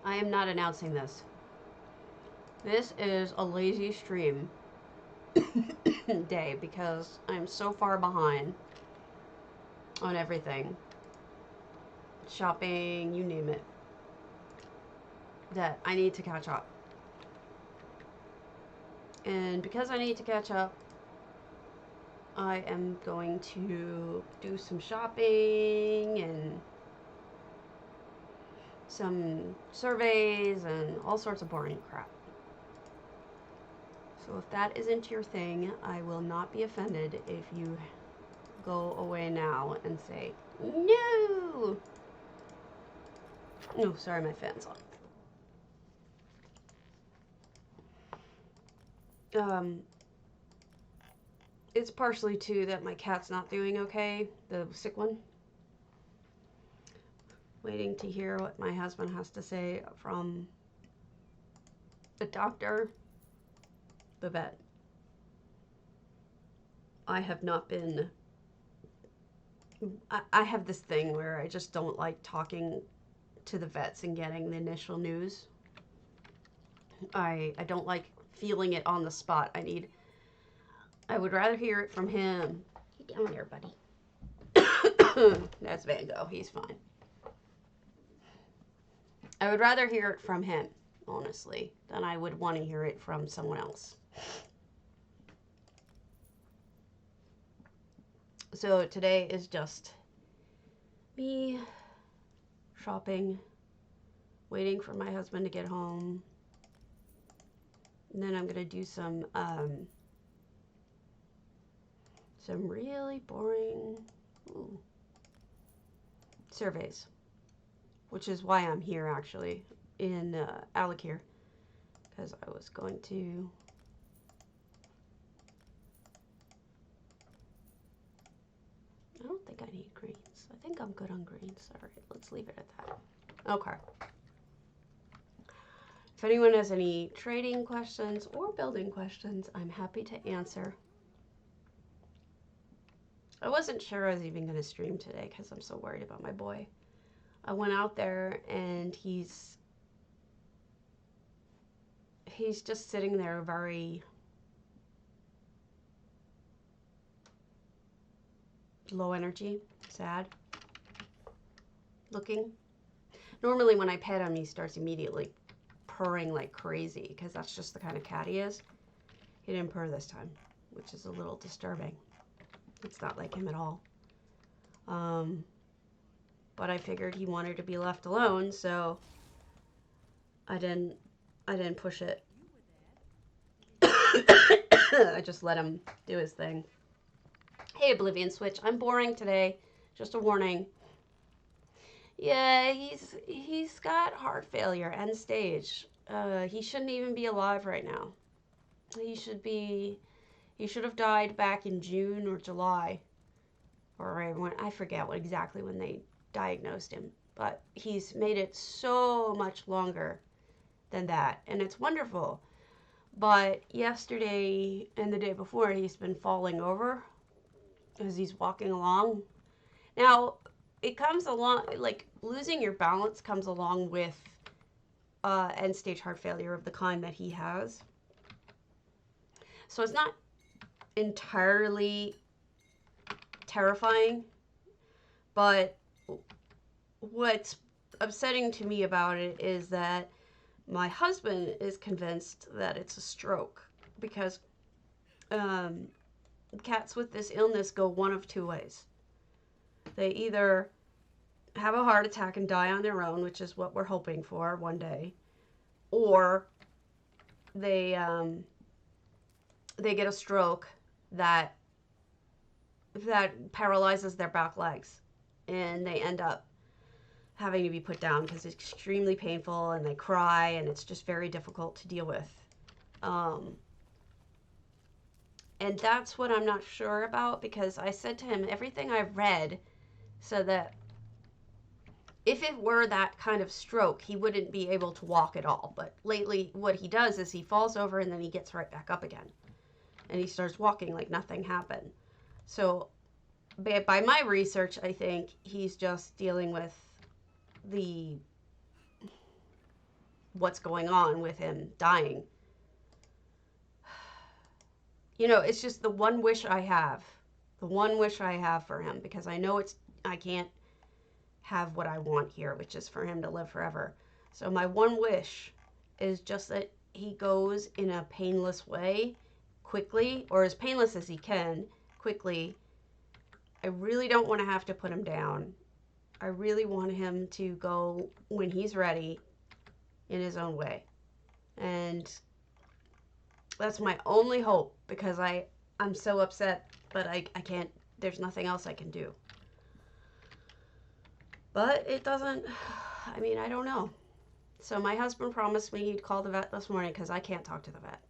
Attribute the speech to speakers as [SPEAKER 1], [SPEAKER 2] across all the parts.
[SPEAKER 1] I am not announcing this. This is a lazy stream day because I'm so far behind on everything. Shopping, you name it. That I need to catch up. And because I need to catch up, I am going to do some shopping and some surveys and all sorts of boring crap. So if that isn't your thing, I will not be offended if you go away now and say, no! Oh, sorry, my fan's on. It's partially too that my cat's not doing okay, the sick one. Waiting to hear what my husband has to say from the doctor, the vet. I have not been. I have this thing where I just don't like talking to the vets and getting the initial news. I don't like feeling it on the spot. I would rather hear it from him. Get down here, buddy. That's Van Gogh. He's fine. I would rather hear it from him, honestly, than I would want to hear it from someone else. So today is just me shopping, waiting for my husband to get home. And then I'm going to do some really boring surveys, which is why I'm here actually in Alakir, because I was going to I don't think I need greens. I think I'm good on greens. All right, let's leave it at that. Okay. If anyone has any trading questions or building questions, I'm happy to answer. I wasn't sure I was even going to stream today because I'm so worried about my boy. I went out there and he's just sitting there very low energy, sad looking. Normally when I pet him, he starts immediately purring like crazy because that's just the kind of cat he is. He didn't purr this time, which is a little disturbing. It's not like him at all. But I figured he wanted to be left alone, so I didn't push it. I just let him do his thing. Hey, Oblivion Switch, I'm boring today. Just a warning. Yeah, he's got heart failure, end stage. He shouldn't even be alive right now. He should have died back in June or July, or I forget exactly when they diagnosed him. But he's made it so much longer than that, and it's wonderful. But yesterday and the day before, he's been falling over as he's walking along. Now, it comes along, like losing your balance comes along with end stage heart failure of the kind that he has. So it's not entirely terrifying, but what's upsetting to me about it is that my husband is convinced that it's a stroke because cats with this illness go one of two ways. They either have a heart attack and die on their own, which is what we're hoping for one day, or they get a stroke that paralyzes their back legs, and they end up having to be put down because it's extremely painful, and they cry, and it's just very difficult to deal with. And that's what I'm not sure about, because I said to him, everything I've read said that if it were that kind of stroke, he wouldn't be able to walk at all. But lately, what he does is he falls over and then he gets right back up again. And he starts walking like nothing happened. So by my research, I think he's just dealing with the what's going on with him dying. You know, it's just the one wish I have. The one wish I have for him, because I know I can't have what I want here, which is for him to live forever. So my one wish is just that he goes in a painless way, quickly, or as painless as he can, quickly. I really don't want to have to put him down. I really want him to go when he's ready in his own way. And that's my only hope, because I'm so upset, but I can't, there's nothing else I can do. But it doesn't, I mean, I don't know. So my husband promised me he'd call the vet this morning, because I can't talk to the vet.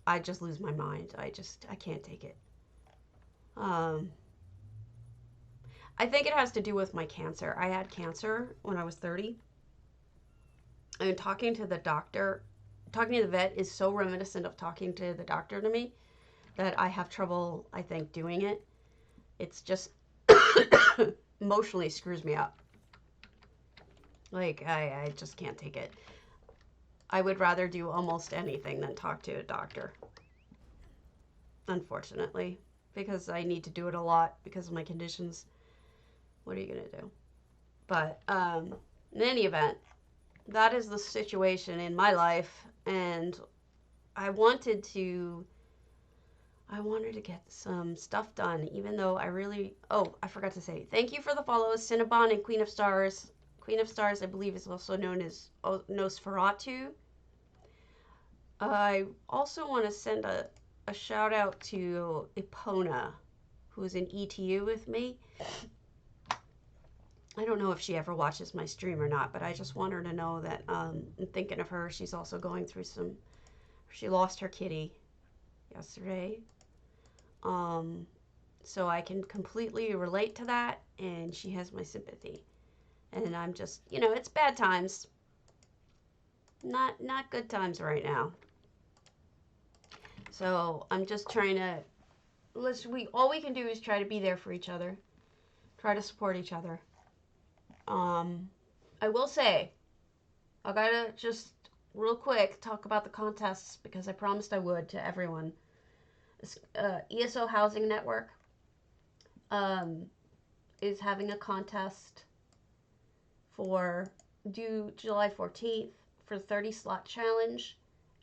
[SPEAKER 1] I just lose my mind. I can't take it. I think it has to do with my cancer. I had cancer when I was 30. And talking to the vet is so reminiscent of talking to the doctor to me that I have trouble, I think, doing it. It's just emotionally screws me up. Like, I just can't take it. I would rather do almost anything than talk to a doctor. Unfortunately. Because I need to do it a lot because of my conditions. What are you going to do? But in any event, that is the situation in my life. And I wanted to get some stuff done, even though I forgot to say, thank you for the follows, Cinnabon and Queen of Stars. Queen of Stars, I believe, is also known as Nosferatu. I also want to send a shout out to Epona, who's in ETU with me. I don't know if she ever watches my stream or not, but I just want her to know that I'm thinking of her. She's also going through she lost her kitty yesterday. So I can completely relate to that, and she has my sympathy. And I'm just, it's bad times. Not good times right now. So I'm just trying to, all we can do is try to be there for each other. Try to support each other. I will say, I gotta just real quick talk about the contests, because I promised I would to everyone. ESO Housing Network is having a contest due July 14th for 30 slot challenge,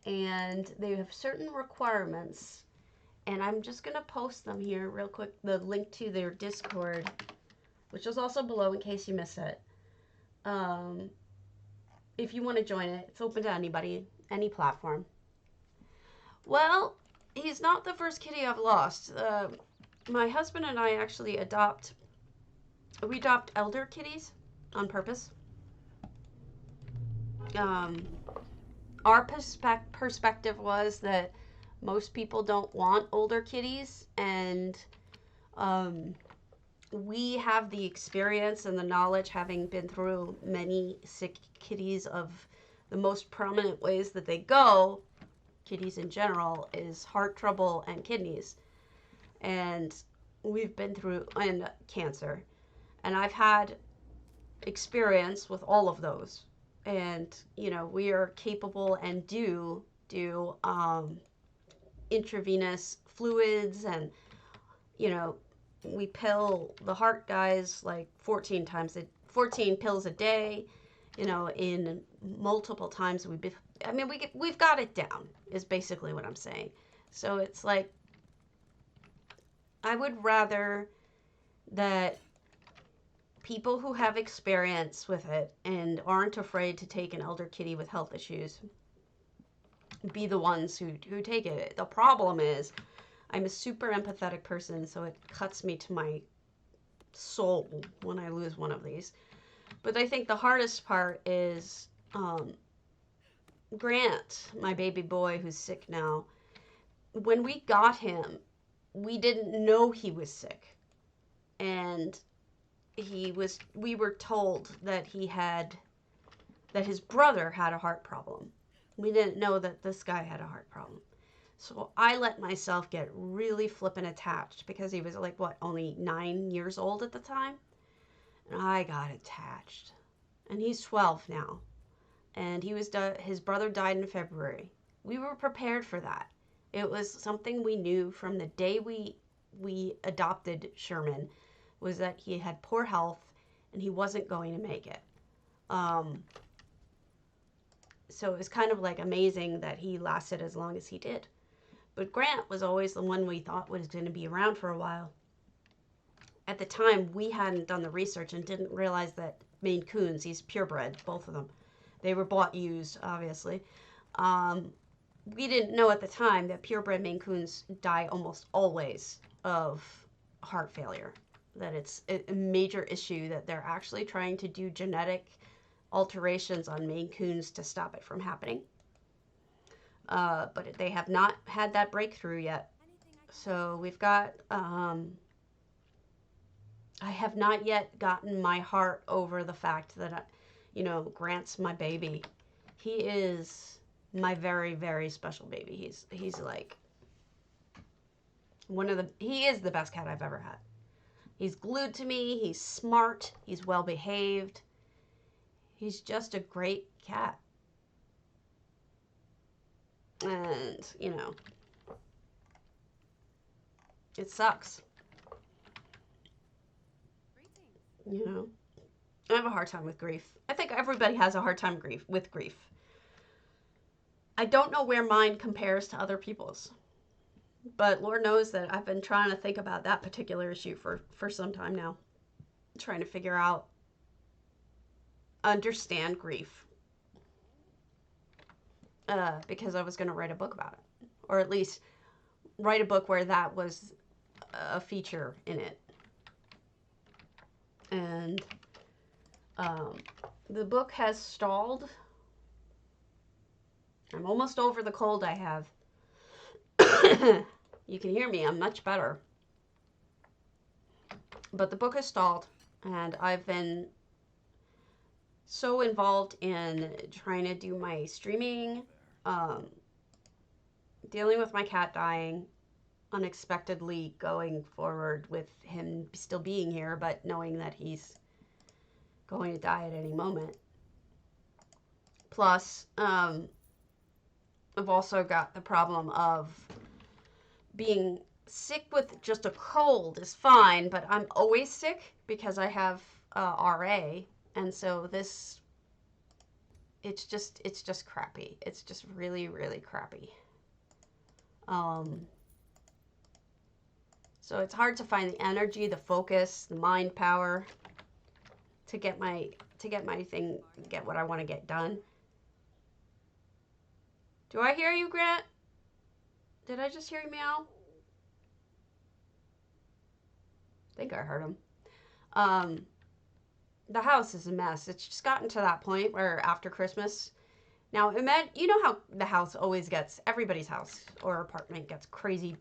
[SPEAKER 1] and they have certain requirements, and I'm just gonna post them here real quick, the link to their Discord, which is also below in case you miss it. If you want to join it, it's open to anybody, any platform. Well, he's not the first kitty I've lost. My husband and I actually adopt elder kitties on purpose. Our perspective was that most people don't want older kitties, and we have the experience and the knowledge, having been through many sick kitties, of the most prominent ways that they go, kitties in general, is heart trouble and kidneys. And we've been through, and cancer. And I've had experience with all of those. And, we are capable and do intravenous fluids, and, we pill the heart guys like 14 pills a day, in multiple times. We've got it down, is basically what I'm saying. So it's like, I would rather that people who have experience with it and aren't afraid to take an elder kitty with health issues be the ones who take it. The problem is, I'm a super empathetic person, so it cuts me to my soul when I lose one of these. But I think the hardest part is Grant, my baby boy who's sick now. When we got him, we didn't know he was sick. And we were told that his brother had a heart problem. We didn't know that this guy had a heart problem. So I let myself get really flippin' attached, because he was only 9 years old at the time. And I got attached. And he's 12 now. and his brother died in February. We were prepared for that. It was something we knew from the day we adopted Sherman, was that he had poor health and he wasn't going to make it. So it was kind of like amazing that he lasted as long as he did. But Grant was always the one we thought was going to be around for a while. At the time, we hadn't done the research and didn't realize that Maine Coons, he's purebred, both of them. They were bought used, obviously. We didn't know at the time that purebred Maine Coons die almost always of heart failure. That it's a major issue, that they're actually trying to do genetic alterations on Maine Coons to stop it from happening. But they have not had that breakthrough yet. So we've got, I have not yet gotten my heart over the fact that, Grant's my baby. He is my very, very special baby. He's like he is the best cat I've ever had. He's glued to me. He's smart. He's well behaved. He's just a great cat. And, it sucks. I have a hard time with grief. I think everybody has a hard time with grief. I don't know where mine compares to other people's. But Lord knows that I've been trying to think about that particular issue for some time now. Trying to figure out, understand grief. Because I was going to write a book about it. Or at least write a book where that was a feature in it. And the book has stalled. I'm almost over the cold I have. You can hear me. I'm much better. But the book has stalled, and I've been so involved in trying to do my streaming, dealing with my cat dying, unexpectedly going forward with him still being here, but knowing that he's going to die at any moment. Plus, I've also got the problem of being sick with just a cold is fine, but I'm always sick because I have RA, and so it's just crappy. It's just really, really crappy. So it's hard to find the energy, the focus, the mind power to get what I want to get done. Do I hear you, Grant? Did I just hear you meow? I think I heard him. The house is a mess. It's just gotten to that point where after Christmas, now you know how the house always gets, everybody's house or apartment gets crazy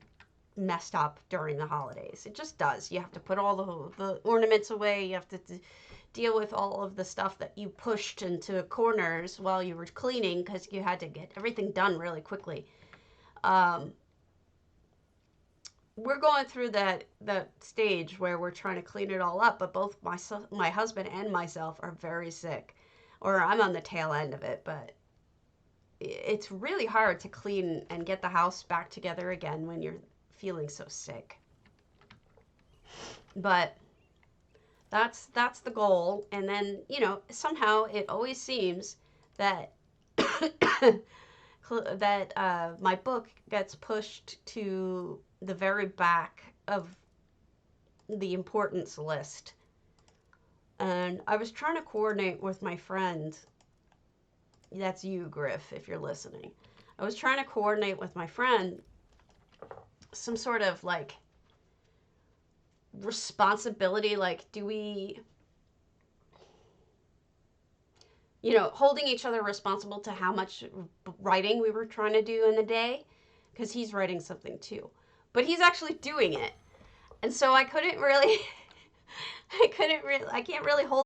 [SPEAKER 1] messed up during the holidays. It just does. You have to put all the ornaments away. You have to deal with all of the stuff that you pushed into corners while you were cleaning because you had to get everything done really quickly. We're going through that stage where we're trying to clean it all up, but both my husband and myself are very sick, or I'm on the tail end of it, but it's really hard to clean and get the house back together again when you're feeling so sick. But that's the goal. And then, somehow it always seems that my book gets pushed to the very back of the importance list. And I was trying to coordinate with my friend. That's you, Griff, if you're listening. I was trying to coordinate with my friend some sort of responsibility, do we, holding each other responsible to how much writing we were trying to do in a day, because he's writing something too, but he's actually doing it, and so I can't really hold